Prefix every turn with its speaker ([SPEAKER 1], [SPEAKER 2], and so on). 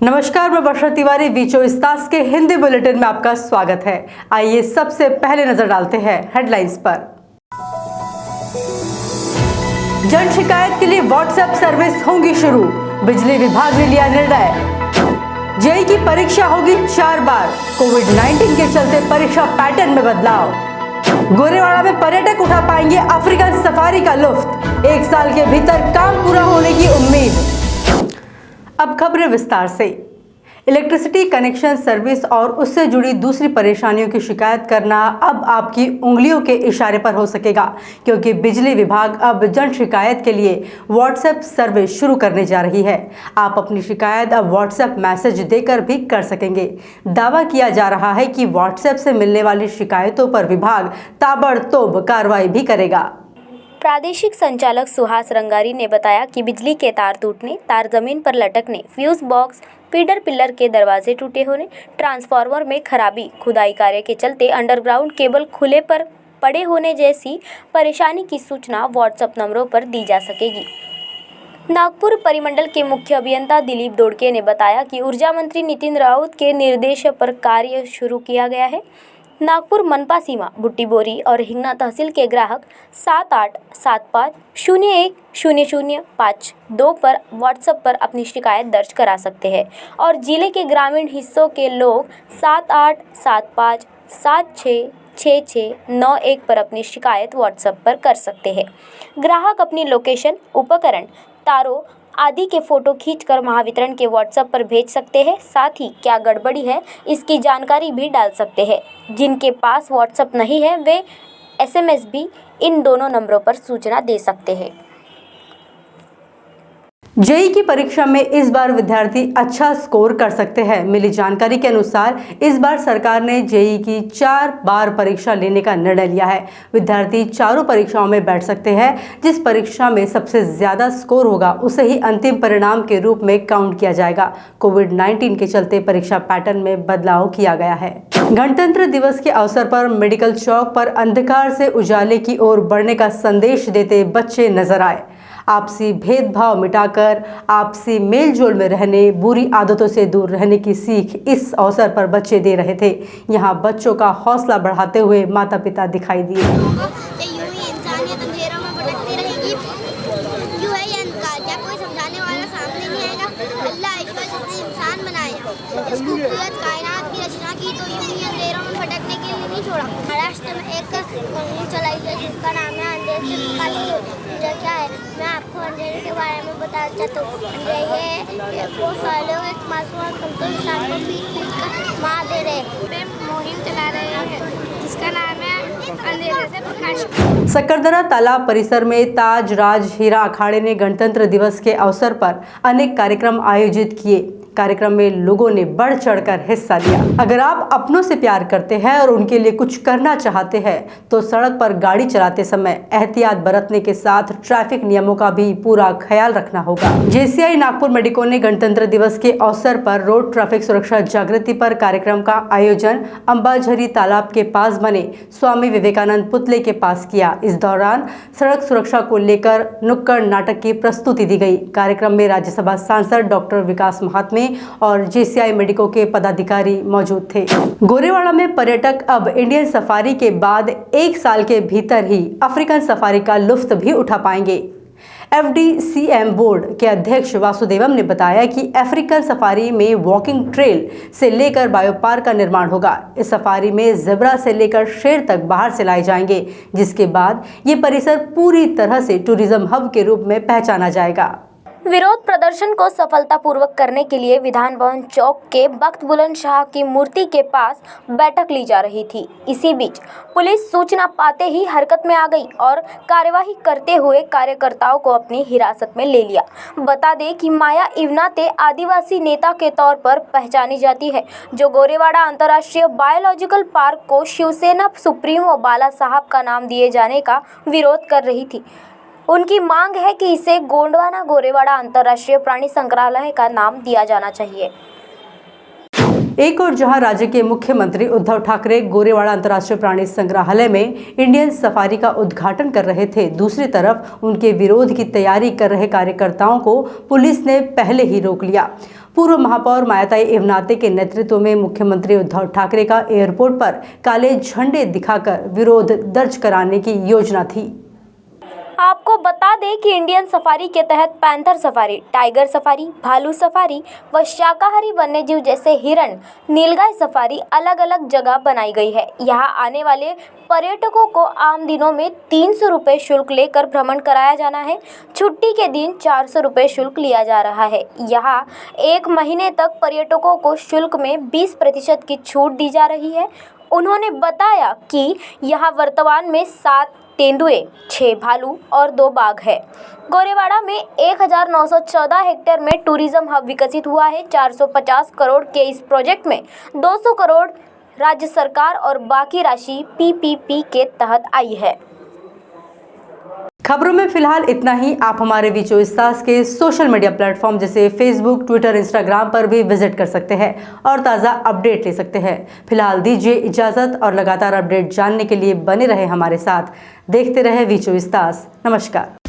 [SPEAKER 1] नमस्कार, मैं वर्षा तिवारी वीचो इस्तास के हिंदी बुलेटिन में आपका स्वागत है। आइए सबसे पहले नजर डालते हैं हेडलाइंस पर। जन शिकायत के लिए व्हाट्सएप सर्विस होंगी शुरू, बिजली विभाग ने लिया निर्णय। जेईई की परीक्षा होगी 4 बार, कोविड-19 के चलते परीक्षा पैटर्न में बदलाव। गोरेवाड़ा में पर्यटक उठा पाएंगे अफ्रीकन सफारी का लुत्फ, 1 साल के भीतर काम पूरा होने की उम्मीद। अब खबरें विस्तार से। इलेक्ट्रिसिटी कनेक्शन सर्विस और उससे जुड़ी दूसरी परेशानियों की शिकायत करना अब आपकी उंगलियों के इशारे पर हो सकेगा, क्योंकि बिजली विभाग अब जन शिकायत के लिए व्हाट्सएप सर्विस शुरू करने जा रही है। आप अपनी शिकायत अब व्हाट्सएप मैसेज देकर भी कर सकेंगे। दावा किया जा रहा है कि व्हाट्सएप से मिलने वाली शिकायतों पर विभाग ताबड़तोड़ कार्रवाई भी करेगा।
[SPEAKER 2] प्रादेशिक संचालक सुहास रंगारी ने बताया कि बिजली के तार टूटने, तार जमीन पर लटकने, फ्यूज बॉक्स, फीडर पिलर के दरवाजे टूटे होने, ट्रांसफार्मर में खराबी, खुदाई कार्य के चलते अंडरग्राउंड केबल खुले पर पड़े होने जैसी परेशानी की सूचना व्हाट्सएप नंबरों पर दी जा सकेगी। नागपुर परिमंडल के मुख्य अभियंता दिलीप दोड़के ने बताया कि ऊर्जा मंत्री नितिन राउत के निर्देश पर कार्य शुरू किया गया है। नागपुर मनपा सीमा बुट्टीबोरी और हिंगना तहसील के ग्राहक 7875010052 पर व्हाट्सएप पर अपनी शिकायत दर्ज करा सकते हैं और जिले के ग्रामीण हिस्सों के लोग 7875766691 पर अपनी शिकायत व्हाट्सएप पर कर सकते हैं। ग्राहक अपनी लोकेशन, उपकरण, तारों आदि के फोटो खींचकर महावितरण के व्हाट्सएप पर भेज सकते हैं। साथ ही क्या गड़बड़ी है इसकी जानकारी भी डाल सकते हैं। जिनके पास व्हाट्सएप नहीं है वे एसएमएस भी इन दोनों नंबरों पर सूचना दे सकते हैं।
[SPEAKER 1] जेईई की परीक्षा में इस बार विद्यार्थी अच्छा स्कोर कर सकते हैं। मिली जानकारी के अनुसार इस बार सरकार ने जेईई की 4 बार परीक्षा लेने का निर्णय लिया है। विद्यार्थी चारों परीक्षाओं में बैठ सकते हैं। जिस परीक्षा में सबसे ज्यादा स्कोर होगा उसे ही अंतिम परिणाम के रूप में काउंट किया जाएगा। कोविड-19 के चलते परीक्षा पैटर्न में बदलाव किया गया है। गणतंत्र दिवस के अवसर पर मेडिकल चौक पर अंधकार से उजाले की ओर बढ़ने का संदेश देते बच्चे नजर आए। आपसी भेदभाव मिटाकर आपसी मेलजोल में रहने, बुरी आदतों से दूर रहने की सीख इस अवसर पर बच्चे दे रहे थे। यहाँ बच्चों का हौसला बढ़ाते हुए माता पिता दिखाई दिए।
[SPEAKER 3] महाराष्ट्र में एक मुहिम चलाई गई जिसका नाम है अंधेरे से प्रकाश की ओर। क्या है, मैं आपको अंधेरे के बारे में बताना चाहता हूँ। अंधेरे बहुत सारे लोग एक मासूम और कमजोर इंसान को पीट कर मार दे रहे हैं। मुहिम चला रहे हैं जिसका नाम है अंधेरे से प्रकाश।
[SPEAKER 1] सकरदरा तालाब परिसर में ताज राज हीरा अखाड़े ने गणतंत्र दिवस के अवसर पर अनेक कार्यक्रम आयोजित किए। कार्यक्रम में लोगों ने बढ़ चढ़कर हिस्सा लिया। अगर आप अपनों से प्यार करते हैं और उनके लिए कुछ करना चाहते हैं तो सड़क पर गाड़ी चलाते समय एहतियात बरतने के साथ ट्रैफिक नियमों का भी पूरा ख्याल रखना होगा। जेसीआई नागपुर मेडिको ने गणतंत्र दिवस के अवसर पर रोड ट्रैफिक सुरक्षा जागृति पर कार्यक्रम का आयोजन अंबाझरी तालाब के पास बने स्वामी विवेकानंद पुतले के पास किया। इस दौरान सड़क सुरक्षा को लेकर नुक्कड़ नाटक की प्रस्तुति दी गई। कार्यक्रम में राज्यसभा सांसद डॉक्टर विकास महात्मे और जेसीआई मेडिको के पदाधिकारी मौजूद थे। गोरेवाड़ा में पर्यटक अब इंडियन सफारी के बाद 1 साल के भीतर ही अफ्रीकन सफारी का लुत्फ भी उठा पाएंगे। एफडीसीएम बोर्ड के अध्यक्ष वासुदेवम ने बताया कि अफ्रीकन सफारी में वॉकिंग ट्रेल से लेकर बायो पार्क का निर्माण होगा। इस सफारी में ज़ेब्रा से लेकर शेर तक बाहर से लाए जाएंगे, जिसके बाद ये परिसर पूरी तरह से टूरिज्म हब के रूप में पहचाना जाएगा।
[SPEAKER 2] विरोध प्रदर्शन को सफलतापूर्वक करने के लिए विधान भवन चौक के बख्त बुलंद शाह की मूर्ति के पास बैठक ली जा रही थी। इसी बीच पुलिस सूचना पाते ही हरकत में आ गई और कार्यवाही करते हुए कार्यकर्ताओं को अपनी हिरासत में ले लिया। बता दें कि माया इवनाते आदिवासी नेता के तौर पर पहचानी जाती है, जो गोरेवाड़ा अंतर्राष्ट्रीय बायोलॉजिकल पार्क को शिवसेना सुप्रीमो बाला साहब का नाम दिए जाने का विरोध कर रही थी। उनकी मांग है कि इसे गोंडवाना गोरेवाड़ा अंतर्राष्ट्रीय प्राणी संग्रहालय का नाम दिया जाना चाहिए।
[SPEAKER 1] एक और जहां राज्य के मुख्यमंत्री उद्धव ठाकरे गोरेवाड़ा अंतर्राष्ट्रीय प्राणी संग्रहालय में इंडियन सफारी का उद्घाटन कर रहे थे, दूसरी तरफ उनके विरोध की तैयारी कर रहे कार्यकर्ताओं को पुलिस ने पहले ही रोक लिया। पूर्व महापौर मायाताई एवनाते के नेतृत्व में मुख्यमंत्री उद्धव ठाकरे का एयरपोर्ट पर काले झंडे दिखाकर विरोध दर्ज कराने की योजना थी।
[SPEAKER 2] आपको बता दें कि इंडियन सफारी के तहत पैंथर सफारी, टाइगर सफारी, भालू सफारी व शाकाहारी वन्यजीव जैसे हिरण, नीलगाय सफारी अलग अलग जगह बनाई गई है। यहां आने वाले पर्यटकों को आम दिनों में 300 रुपये शुल्क लेकर भ्रमण कराया जाना है। छुट्टी के दिन 400 रुपये शुल्क लिया जा रहा है। यहाँ 1 महीने तक पर्यटकों को शुल्क में 20% की छूट दी जा रही है। उन्होंने बताया कि यहाँ वर्तमान में 7 तेंदुए, 6 भालू और 2 बाघ है। गोरेवाड़ा में 1914 हेक्टेयर में टूरिज्म हब विकसित हुआ है। 450 करोड़ के इस प्रोजेक्ट में 200 करोड़ राज्य सरकार और बाकी राशि PPP के तहत आई है।
[SPEAKER 1] खबरों में फिलहाल इतना ही। आप हमारे वी24 तास के सोशल मीडिया प्लेटफॉर्म जैसे फेसबुक, ट्विटर, इंस्टाग्राम पर भी विजिट कर सकते हैं और ताज़ा अपडेट ले सकते हैं। फिलहाल दीजिए इजाज़त और लगातार अपडेट जानने के लिए बने रहे हमारे साथ। देखते रहे वी24 तास। नमस्कार।